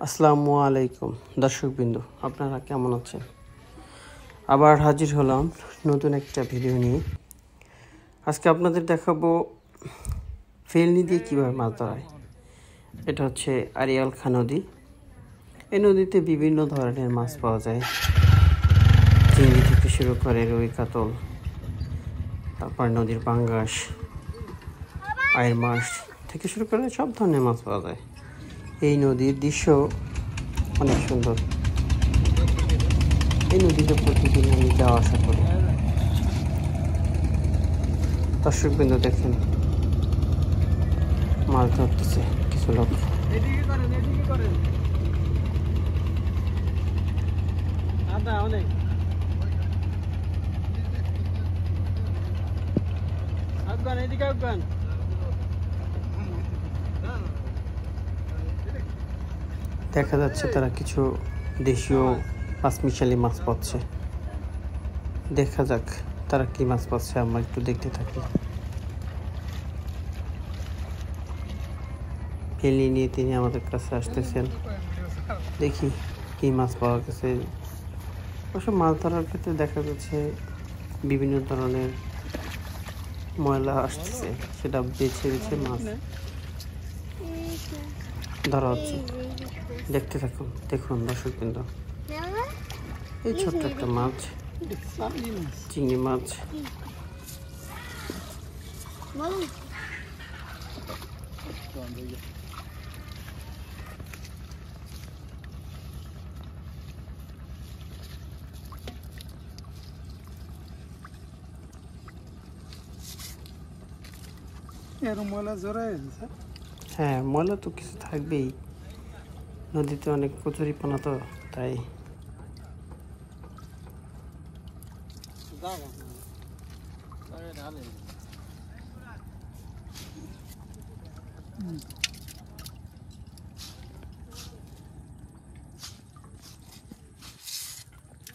আসসালামু আলাইকুম দর্শকবৃন্দ, আপনারা কেমন আছেন? আবার হাজির হলাম নতুন একটা ভিডিও নিয়ে। আজকে আপনাদের দেখাবো ফেলনি দিয়ে কীভাবে মাছ ধরায়। এটা হচ্ছে আরিয়াল খাঁ নদী। এই নদীতে বিভিন্ন ধরনের মাছ পাওয়া যায়, চিংড়ি থেকে শুরু করে রুই, কাতল, তারপর নদীর পাঙ্গাস, আয়ের মাছ থেকে শুরু করে সব ধরনের মাছ পাওয়া যায়। এই নদীর দৃশ্য অনেক সুন্দর। এই নদীতে প্রতিদিন আমি যাওয়া আসা করি। দর্শকবৃন্দ দেখেন, মাছ ধরতেছে কিছু লোক। দেখা যাচ্ছে তারা কিছু দেশীয় পাঁচমিশালি মাছ পাচ্ছে। দেখা যাক তারা কি মাছ পাচ্ছে, আমরা একটু দেখতে থাকি। ফেলি নিয়ে তিনি আমাদের কাছে আসতেছেন, দেখি কি মাছ পাওয়া গেছে। অবশ্য মাছ ধরার ক্ষেত্রে দেখা যাচ্ছে বিভিন্ন ধরনের ময়লা আসতেছে, সেটা বেছে বেছে মাছ ধরা হচ্ছে। দেখতে থাকুন, দেখুন দর্শকবৃন্দ, এই ছোট্ট একটা মাছ, চিংড়ি মাছ। হ্যাঁ, ময়লা তো কিছু থাকবেই, নদীতে অনেক কচুরিপানা তো, তাই।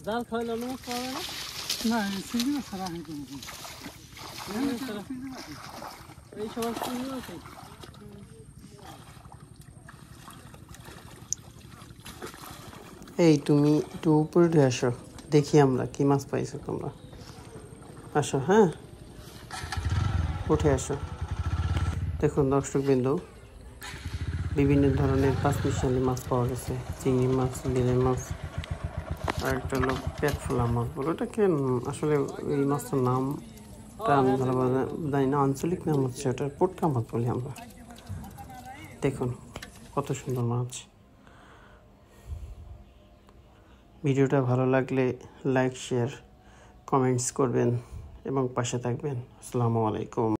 জাল খাইলে মাছ পাবে না? চিংড়ি মাছ ছাড়া হয় কোনো এই সব চিংড়ি মাছ। এই তুমি একটু উপরে উঠে আসো, দেখি আমরা কি মাছ পাইছো তোমরা। আসো, হ্যাঁ, উঠে আসো। দেখুন দর্শকবৃন্দ, বিভিন্ন ধরনের পাঁচমিশালি মাছ পাওয়া গেছে। চিংড়ি মাছ, বিলে মাছ, আর একটা হলো পেট ফোলা মাছ বলে। ওটাকে আসলে এই মাছটার নামটা আমি ভালোভাবে জানি না, আঞ্চলিক নাম হচ্ছে ওটার পোটকা মাছ বলি আমরা। দেখুন কত সুন্দর মাছ। ভিডিওটা ভালো লাগলে লাইক, শেয়ার, কমেন্টস করবেন এবং পাশে থাকবেন। আসসালামু আলাইকুম।